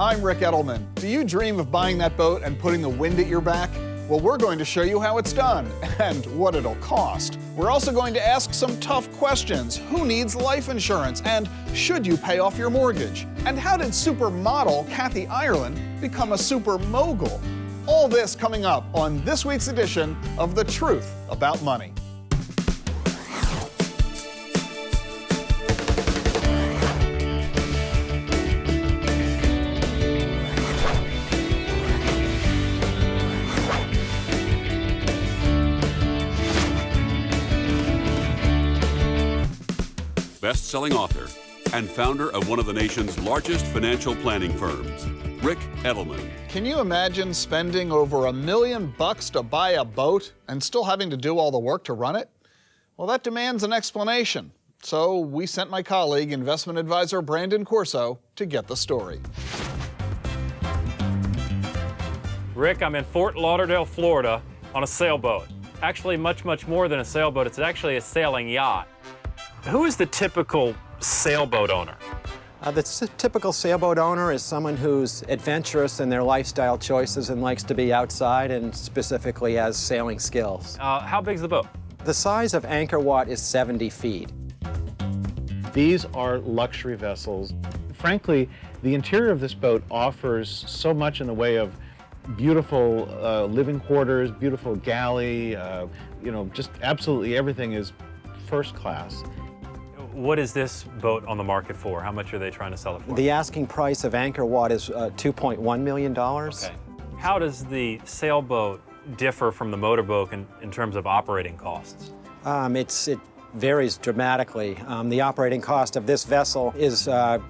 I'm Ric Edelman. Do you dream of buying that boat and putting the wind at your back? Well, we're going to show you how it's done and what it'll cost. We're also going to ask some tough questions. Who needs life insurance? And should you pay off your mortgage? And how did supermodel Kathy Ireland become a super mogul? All this coming up on this week's edition of The Truth About Money. Best-selling author and founder of one of the nation's largest financial planning firms, Ric Edelman. Can you imagine spending over $1 million to buy a boat and still having to do all the work to run it? Well, that demands an explanation. So we sent my colleague, investment advisor Brandon Corso, to get the story. Rick, I'm in Fort Lauderdale, Florida on a sailboat. Actually, much more than a sailboat. It's actually a sailing yacht. Who is the typical sailboat owner? The typical sailboat owner is someone who's adventurous in their lifestyle choices and likes to be outside and specifically has sailing skills. How big's the boat? The size of anchor watt is 70 feet. These are luxury vessels. Frankly, the interior of this boat offers so much in the way of beautiful living quarters, beautiful galley, just absolutely everything is first class. What is this boat on the market for? How much are they trying to sell it for? The asking price of anchor watt is $2.1 million. Okay. How does the sailboat differ from the motorboat in terms of operating costs? It varies dramatically. The operating cost of this vessel is a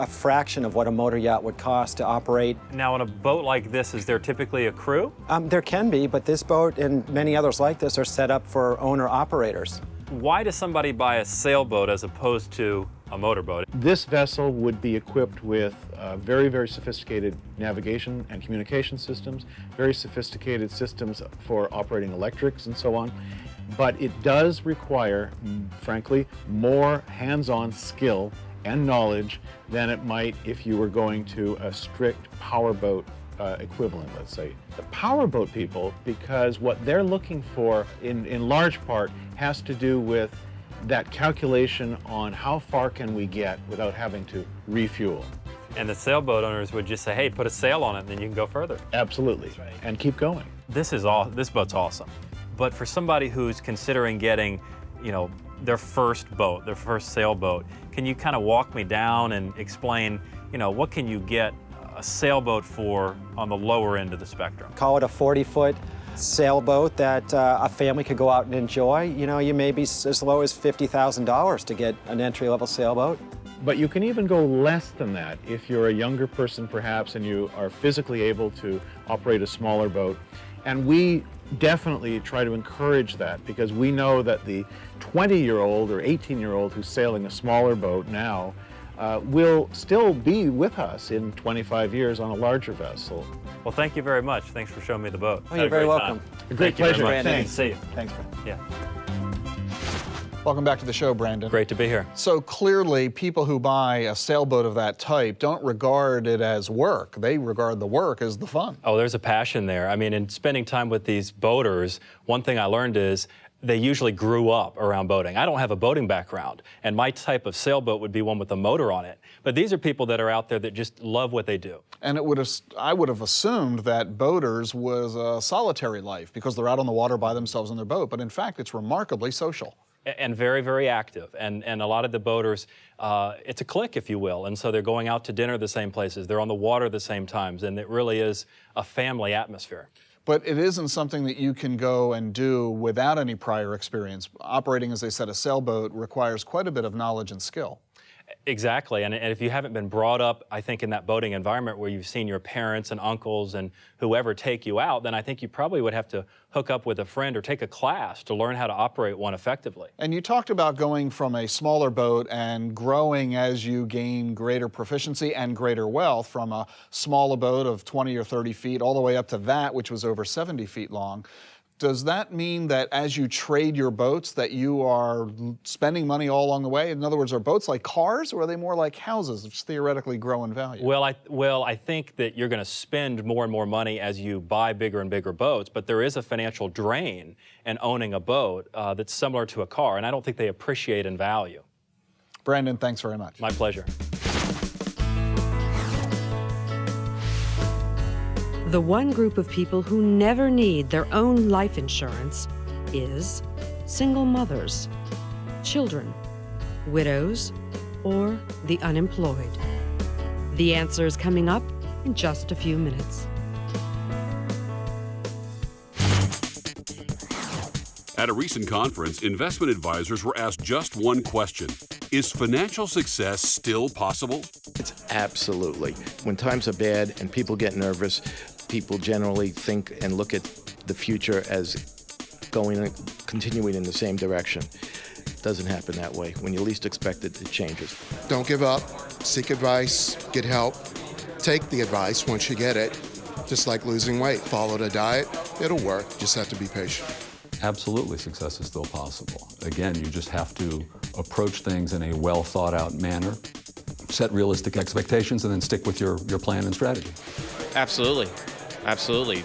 fraction of what a motor yacht would cost to operate. Now, on a boat like this, is there typically a crew? There can be, but this boat and many others like this are set up for owner-operators. Why does somebody buy a sailboat as opposed to a motorboat? This vessel would be equipped with very sophisticated navigation and communication systems, very sophisticated systems for operating electrics and so on. But it does require, frankly, more hands-on skill and knowledge than it might if you were going to a strict powerboat equivalent, let's say. The powerboat people, because what they're looking for in large part has to do with that calculation on how far can we get without having to refuel. And the sailboat owners would just say, hey, put a sail on it, and then you can go further. Absolutely, right. And keep going. This boat's awesome. But for somebody who's considering getting, their first boat, their first sailboat, can you kind of walk me down and explain, what can you get a sailboat for on the lower end of the spectrum? Call it a 40-foot sailboat that a family could go out and enjoy. You may be as low as $50,000 to get an entry-level sailboat. But you can even go less than that if you're a younger person perhaps and you are physically able to operate a smaller boat. And we definitely try to encourage that because we know that the 20-year-old or 18-year-old who's sailing a smaller boat now will still be with us in 25 years on a larger vessel. Well, thank you very much. Thanks for showing me the boat. Oh, you're very welcome. A great pleasure. Thanks. See you. Thanks, Brandon. Yeah. Welcome back to the show, Brandon. Great to be here. So clearly, people who buy a sailboat of that type don't regard it as work. They regard the work as the fun. Oh, there's a passion there. I mean, in spending time with these boaters, one thing I learned is they usually grew up around boating. I don't have a boating background, and my type of sailboat would be one with a motor on it. But these are people that are out there that just love what they do. And I would have assumed that boaters was a solitary life because they're out on the water by themselves in their boat. But in fact, it's remarkably social. And very active. And a lot of the boaters, it's a clique, if you will. And so they're going out to dinner the same places. They're on the water the same times. And it really is a family atmosphere. But it isn't something that you can go and do without any prior experience. Operating, as they said, a sailboat requires quite a bit of knowledge and skill. Exactly, and if you haven't been brought up, I think, in that boating environment where you've seen your parents and uncles and whoever take you out, then I think you probably would have to hook up with a friend or take a class to learn how to operate one effectively. And you talked about going from a smaller boat and growing as you gain greater proficiency and greater wealth from a smaller boat of 20 or 30 feet all the way up to that, which was over 70 feet long. Does that mean that as you trade your boats that you are spending money all along the way? In other words, are boats like cars, or are they more like houses which theoretically grow in value? Well, I think that you're going to spend more and more money as you buy bigger and bigger boats, but there is a financial drain in owning a boat that's similar to a car, and I don't think they appreciate in value. Brandon, thanks very much. My pleasure. The one group of people who never need their own life insurance is single mothers, children, widows, or the unemployed. The answer is coming up in just a few minutes. At a recent conference, investment advisors were asked just one question: is financial success still possible? It's absolutely. When times are bad and people get nervous, people generally think and look at the future as continuing in the same direction. It doesn't happen that way. When you least expect it, it changes. Don't give up. Seek advice. Get help. Take the advice once you get it. Just like losing weight. Follow the diet. It'll work. Just have to be patient. Absolutely, success is still possible. Again, you just have to approach things in a well thought out manner, set realistic expectations, and then stick with your plan and strategy. Absolutely. Absolutely.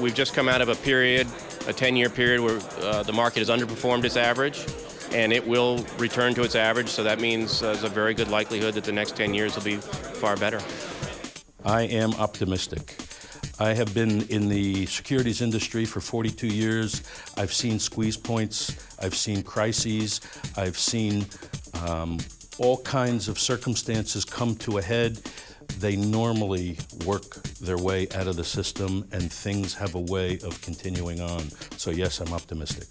We've just come out of a period, a 10-year period, where the market has underperformed its average, and it will return to its average, so that means there's a very good likelihood that the next 10 years will be far better. I am optimistic. I have been in the securities industry for 42 years. I've seen squeeze points, I've seen crises, I've seen all kinds of circumstances come to a head. They normally work their way out of the system, and things have a way of continuing on. So yes, I'm optimistic.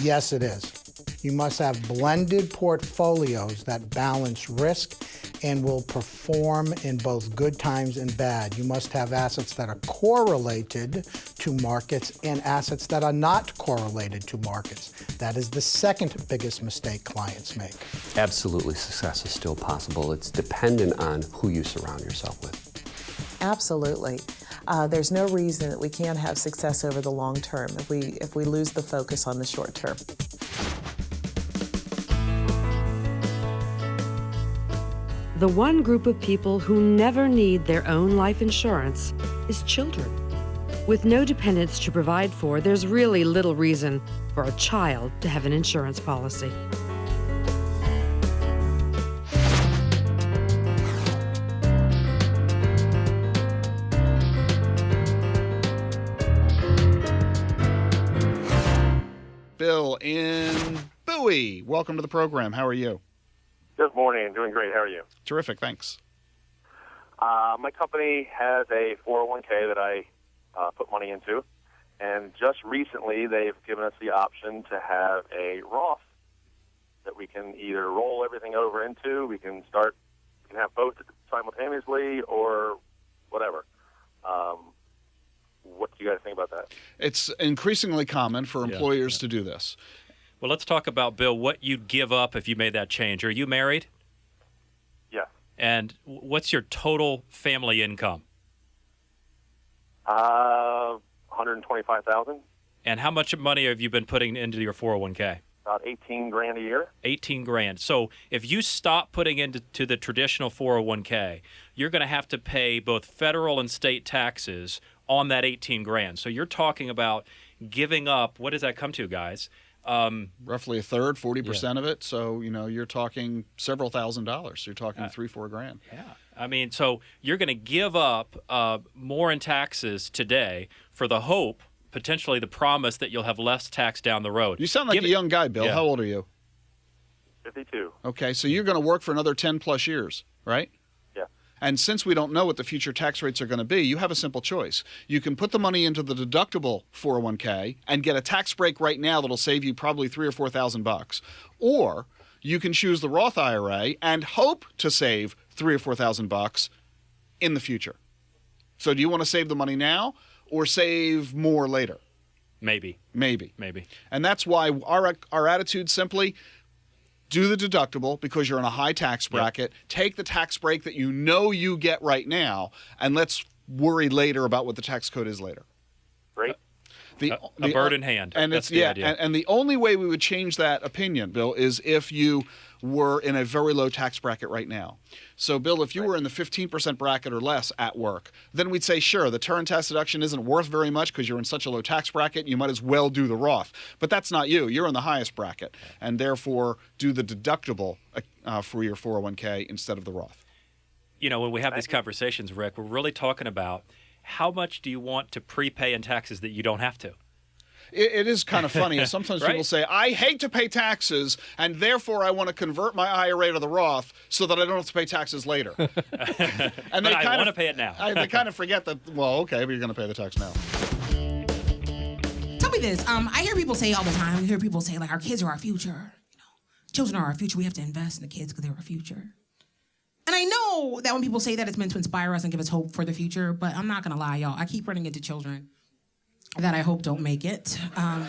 Yes, it is. You must have blended portfolios that balance risk and will perform in both good times and bad. You must have assets that are correlated to markets and assets that are not correlated to markets. That is the second biggest mistake clients make. Absolutely, success is still possible. It's dependent on who you surround yourself with. Absolutely. There's no reason that we can't have success over the long term if we lose the focus on the short term. The one group of people who never need their own life insurance is children. With no dependents to provide for, there's really little reason for a child to have an insurance policy. Bill in Bowie, welcome to the program. How are you? Good morning. Doing great. How are you? Terrific, thanks. My company has a 401k that I put money into, and just recently they've given us the option to have a Roth that we can either roll everything over into. We can have both simultaneously, or whatever. What do you guys think about that? It's increasingly common for employers to do this. Well, let's talk about, Bill, what you'd give up if you made that change. Are you married? Yeah. And what's your total family income? $125,000. And how much money have you been putting into your 401k? About $18,000 a year. 18 grand. So if you stop putting into the traditional 401k, you're going to have to pay both federal and state taxes on that 18 grand. So you're talking about giving up, what does that come to, guys? Roughly a third, 40% of it. So, you're talking several $1,000s. You're talking $3-4 grand. Yeah. I mean, so you're going to give up more in taxes today for the hope, potentially the promise, that you'll have less tax down the road. You sound like a young guy, Bill. Yeah. How old are you? 52. Okay, so you're going to work for another 10 plus years, right? Yeah. And since we don't know what the future tax rates are going to be, you have a simple choice. You can put the money into the deductible 401k and get a tax break right now that'll save you probably $3,000 or $4,000, or you can choose the Roth IRA and hope to save $3,000 or $4,000 in the future. So do you want to save the money now or save more later? Maybe. And that's why our attitude simply, do the deductible because you're in a high tax bracket. Yep. Take the tax break that you know you get right now, and let's worry later about what the tax code is later. Great. A bird in hand. And That's it's the idea. and the only way we would change that opinion, Bill, is if you were in a very low tax bracket right now. So, Bill, if you were in the 15% bracket or less at work, then we'd say, sure, the Turin tax deduction isn't worth very much because you're in such a low tax bracket, you might as well do the Roth. But that's not you. You're in the highest bracket, and therefore do the deductible for your 401k instead of the Roth. You know, when we have these conversations, Rick, we're really talking about how much do you want to prepay in taxes that you don't have to? It is kind of funny. Sometimes Right? people say, I hate to pay taxes, and therefore I want to convert my IRA to the Roth so that I don't have to pay taxes later. And But I want to pay it now. They kind of forget that, well, okay, but you're going to pay the tax now. Tell me this. I hear people say all the time, I hear people say, like, our kids are our future. You know, children are our future. We have to invest in the kids because they're our future. And I know that when people say that, it's meant to inspire us and give us hope for the future, but I'm not going to lie, y'all. I keep running into children that I hope don't make it. I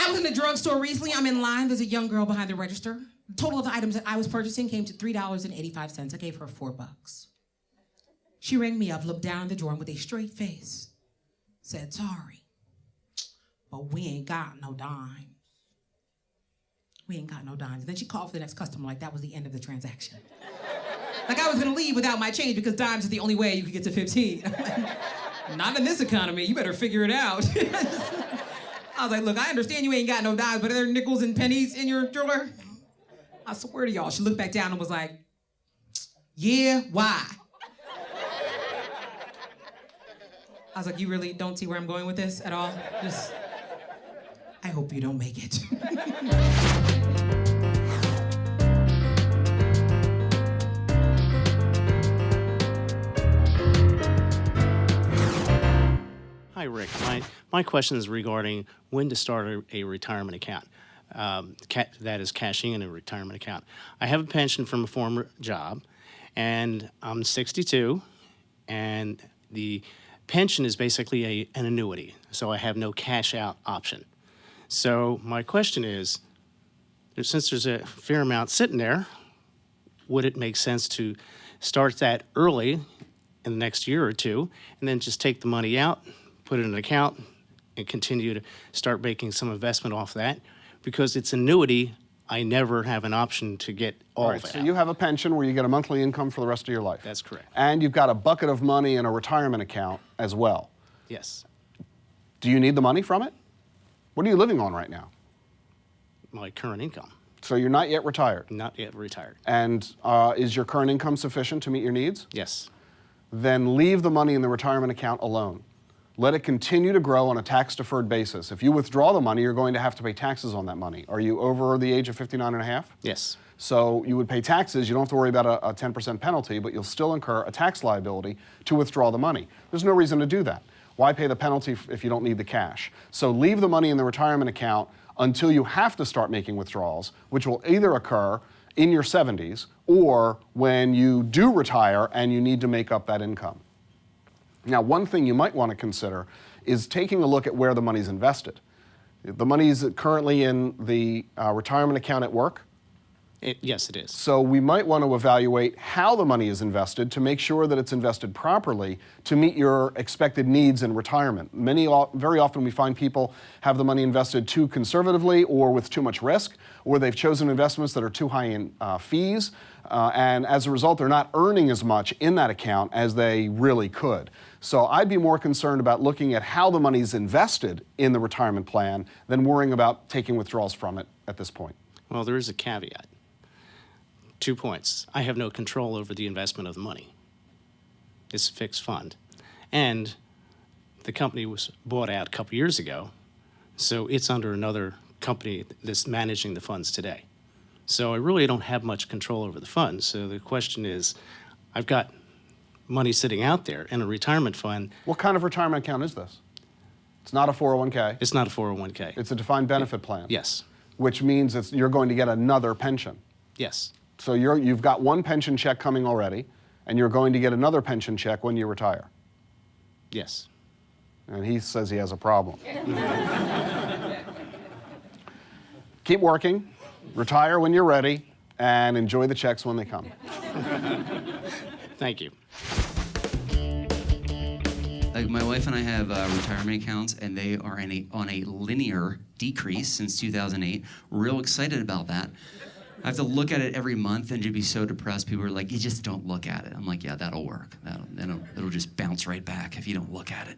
was in the drugstore recently. I'm in line. There's a young girl behind the register. The total of the items that I was purchasing came to $3.85. I gave her $4. She rang me up, looked down at the drawer, and with a straight face, said, sorry, but we ain't got no dimes. We ain't got no dimes. Then she called for the next customer like that was the end of the transaction. Like I was gonna leave without my change because dimes is the only way you could get to 15. Not in this economy, you better figure it out. I was like, look, I understand you ain't got no dimes, but are there nickels and pennies in your drawer? I swear to y'all, she looked back down and was like, yeah, why? I was like, you really don't see where I'm going with this at all? Just, I hope you don't make it. Hi, Rick. My question is regarding when to start a retirement account. That is cashing in a retirement account. I have a pension from a former job, and I'm 62, and the pension is basically an annuity, so I have no cash out option. So my question is, since there's a fair amount sitting there, would it make sense to start that early in the next year or two, and then just take the money out, put it in an account, and continue to start making some investment off that? Because it's annuity, I never have an option to get all of that. So you have a pension where you get a monthly income for the rest of your life. That's correct. And you've got a bucket of money in a retirement account as well. Yes. Do you need the money from it? What are you living on right now? My current income. So you're not yet retired? Not yet retired. And is your current income sufficient to meet your needs? Yes. Then leave the money in the retirement account alone. Let it continue to grow on a tax-deferred basis. If you withdraw the money, you're going to have to pay taxes on that money. Are you over the age of 59 and a half? Yes. So you would pay taxes. You don't have to worry about a 10% penalty, but you'll still incur a tax liability to withdraw the money. There's no reason to do that. Why pay the penalty if you don't need the cash? So leave the money in the retirement account until you have to start making withdrawals, which will either occur in your 70s or when you do retire and you need to make up that income. Now, one thing you might want to consider is taking a look at where the money's invested. The money's currently in the retirement account at work. Yes, it is. So we might want to evaluate how the money is invested to make sure that it's invested properly to meet your expected needs in retirement. Very often we find people have the money invested too conservatively or with too much risk, or they've chosen investments that are too high in fees, and as a result, they're not earning as much in that account as they really could. So I'd be more concerned about looking at how the money's invested in the retirement plan than worrying about taking withdrawals from it at this point. Well, there is a caveat. 2 points. I have no control over the investment of the money. It's a fixed fund. And the company was bought out a couple years ago, so it's under another company that's managing the funds today. So I really don't have much control over the funds. So the question is, I've got money sitting out there in a retirement fund. What kind of retirement account is this? It's not a 401k. It's not a 401k. It's a defined benefit plan. Yes. Which means you're going to get another pension. Yes. So you've got one pension check coming already, and you're going to get another pension check when you retire. Yes. And he says he has a problem. Keep working, retire when you're ready, and enjoy the checks when they come. Thank you. Like my wife and I have retirement accounts, and they are on a linear decrease since 2008. Real excited about that. I have to look at it every month and to be so depressed. People are like, you just don't look at it. I'm like, yeah, that'll work. It'll just bounce right back if you don't look at it.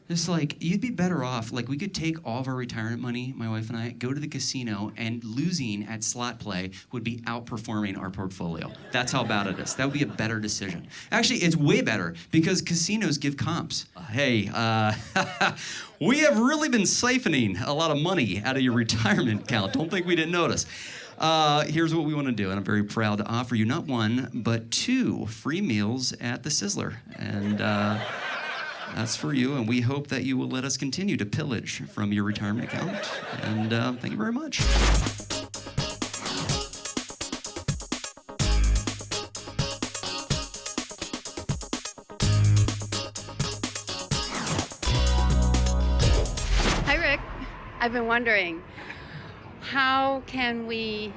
It's like, you'd be better off, like we could take all of our retirement money, my wife and I, go to the casino, and losing at slot play would be outperforming our portfolio. That's how bad it is. That would be a better decision. Actually, it's way better because casinos give comps. Hey, we have really been siphoning a lot of money out of your retirement account. Don't think we didn't notice. Here's what we want to do, and I'm very proud to offer you not one, but 2 free meals at the Sizzler. And that's for you, and we hope that you will let us continue to pillage from your retirement account. And thank you very much. Hi, Rick. I've been wondering, how can we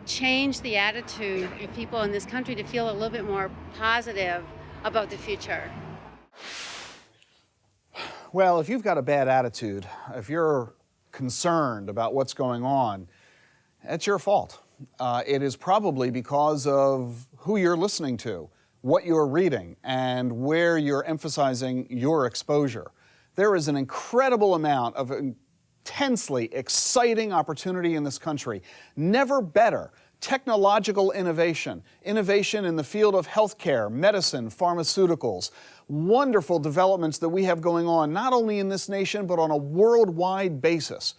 change the attitude of people in this country to feel a little bit more positive about the future? Well, if you've got a bad attitude, if you're concerned about what's going on, it's your fault. It is probably because of who you're listening to, what you're reading, and where you're emphasizing your exposure. There is an incredible amount of intensely exciting opportunity in this country. Never better. Technological innovation, innovation in the field of healthcare, medicine, pharmaceuticals, wonderful developments that we have going on, not only in this nation, but on a worldwide basis.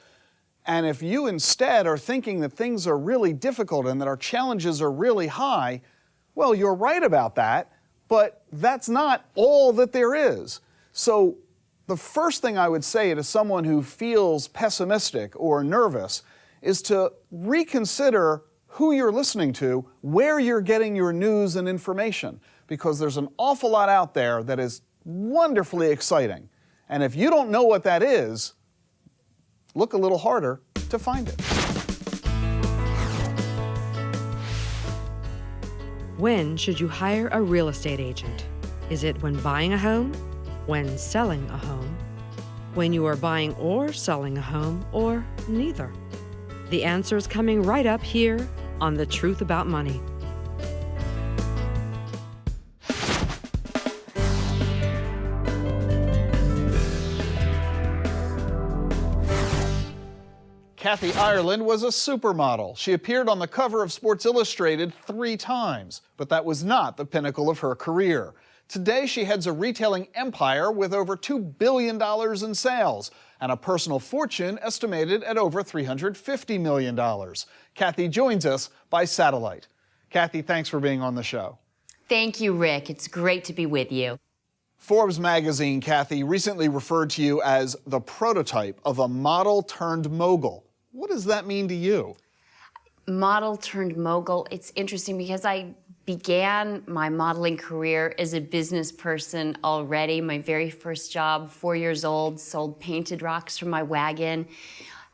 And if you instead are thinking that things are really difficult and that our challenges are really high, well, you're right about that, but that's not all that there is. So the first thing I would say to someone who feels pessimistic or nervous is to reconsider who you're listening to, where you're getting your news and information, because there's an awful lot out there that is wonderfully exciting. And if you don't know what that is, look a little harder to find it. When should you hire a real estate agent? Is it when buying a home? When selling a home? When you are buying or selling a home, or neither? The answer is coming right up here on The Truth About Money. Kathy Ireland was a supermodel. She appeared on the cover of Sports Illustrated 3 times, but that was not the pinnacle of her career. Today, she heads a retailing empire with over $2 billion in sales and a personal fortune estimated at over $350 million. Kathy joins us by satellite. Kathy, thanks for being on the show. Thank you, Rick. It's great to be with you. Forbes magazine, Kathy, recently referred to you as the prototype of a model turned mogul. What does that mean to you? Model turned mogul. It's interesting because I began my modeling career as a business person already. My very first job, 4 years old, sold painted rocks from my wagon.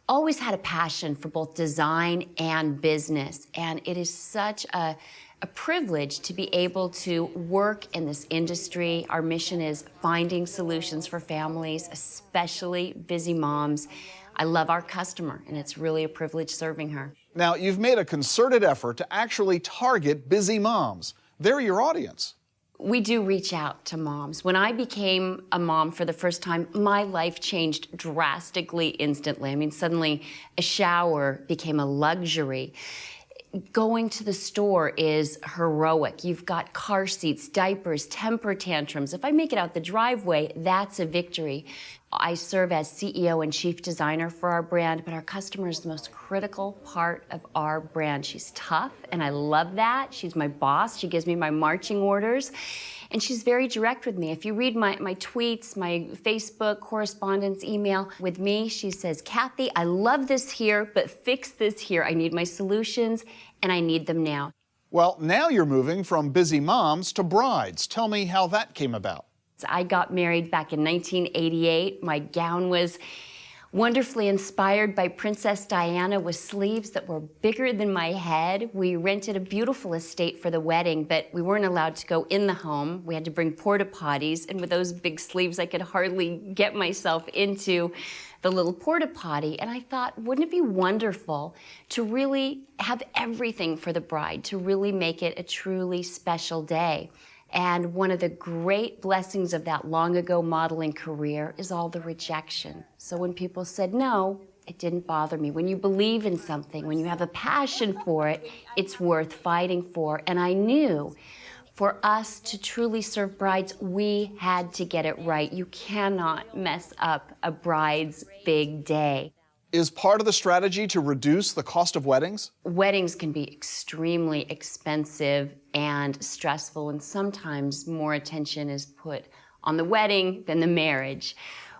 Always had a passion for both design and business. And it is such a privilege to be able to work in this industry. Our mission is finding solutions for families, especially busy moms. I love our customer, and it's really a privilege serving her. Now, you've made a concerted effort to actually target busy moms. They're your audience. We do reach out to moms. When I became a mom for the first time, my life changed drastically, instantly. I mean, suddenly a shower became a luxury. Going to the store is heroic. You've got car seats, diapers, temper tantrums. If I make it out the driveway, that's a victory. I serve as CEO and chief designer for our brand, but our customer is the most critical part of our brand. She's tough, and I love that. She's my boss. She gives me my marching orders, and she's very direct with me. If you read my tweets, my Facebook correspondence, email with me, she says, Kathy, I love this here, but fix this here. I need my solutions, and I need them now. Well, now you're moving from busy moms to brides. Tell me how that came about. I got married back in 1988. My gown was Wonderfully inspired by Princess Diana with sleeves that were bigger than my head, we rented a beautiful estate for the wedding, but we weren't allowed to go in the home. We had to bring porta potties, and with those big sleeves, I could hardly get myself into the little porta potty. And I thought, wouldn't it be wonderful to really have everything for the bride, to really make it a truly special day? And one of the great blessings of that long ago modeling career is all the rejection. So when people said no, it didn't bother me. When you believe in something, when you have a passion for it, it's worth fighting for. And I knew for us to truly serve brides, we had to get it right. You cannot mess up a bride's big day. Is part of the strategy to reduce the cost of weddings? Weddings can be extremely expensive and stressful, and sometimes more attention is put on the wedding than the marriage.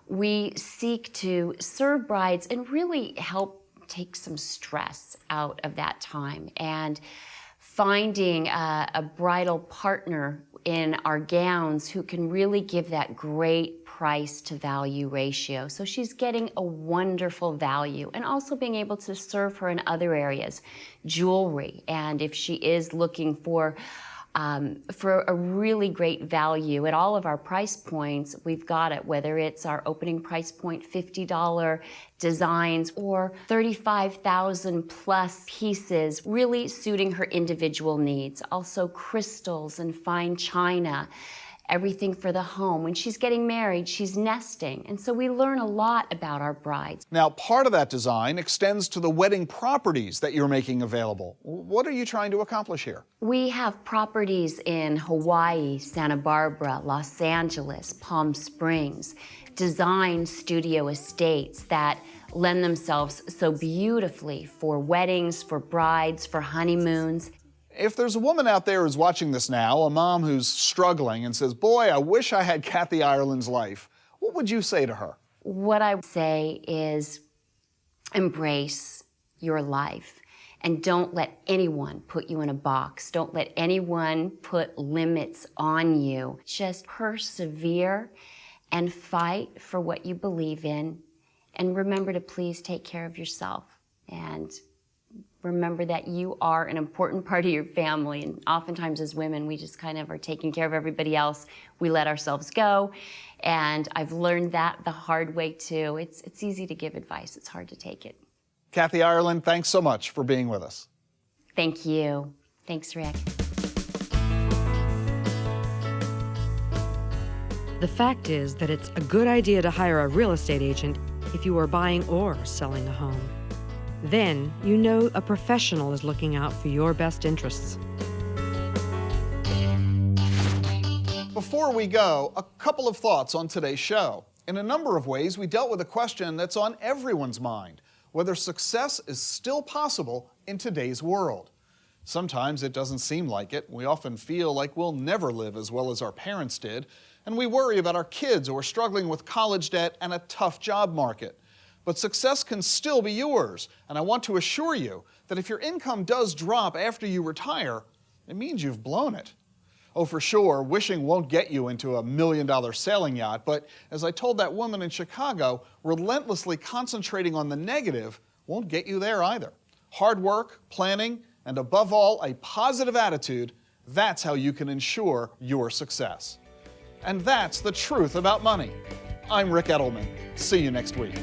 We seek to serve brides and really help take some stress out of that time. And finding a bridal partner in our gowns who can really give that great price to value ratio. So she's getting a wonderful value, and also being able to serve her in other areas, jewelry. And if she is looking for a really great value at all of our price points, we've got it, whether it's our opening price point $50 designs or 35,000 plus pieces, really suiting her individual needs. Also crystals and fine china, everything for the home. When she's getting married, she's nesting. And so we learn a lot about our brides. Now, part of that design extends to the wedding properties that you're making available. What are you trying to accomplish here? We have properties in Hawaii, Santa Barbara, Los Angeles, Palm Springs, design studio estates that lend themselves so beautifully for weddings, for brides, for honeymoons. If there's a woman out there who's watching this now, a mom who's struggling and says, boy, I wish I had Kathy Ireland's life, what would you say to her? What I would say is embrace your life and don't let anyone put you in a box. Don't let anyone put limits on you. Just persevere and fight for what you believe in, and remember to please take care of yourself. And remember that you are an important part of your family. And oftentimes as women, we just kind of are taking care of everybody else. We let ourselves go. And I've learned that the hard way too. It's easy to give advice. It's hard to take it. Kathy Ireland, thanks so much for being with us. Thank you. Thanks, Rick. The fact is that it's a good idea to hire a real estate agent if you are buying or selling a home. Then you know a professional is looking out for your best interests. Before we go, a couple of thoughts on today's show. In a number of ways, we dealt with a question that's on everyone's mind, whether success is still possible in today's world. Sometimes it doesn't seem like it. We often feel like we'll never live as well as our parents did, and we worry about our kids who are struggling with college debt and a tough job market. But success can still be yours, and I want to assure you that if your income does drop after you retire, it means you've blown it. Oh, for sure, wishing won't get you into $1 million sailing yacht, but as I told that woman in Chicago, relentlessly concentrating on the negative won't get you there either. Hard work, planning, and above all, a positive attitude, that's how you can ensure your success. And that's the truth about money. I'm Ric Edelman. See you next week.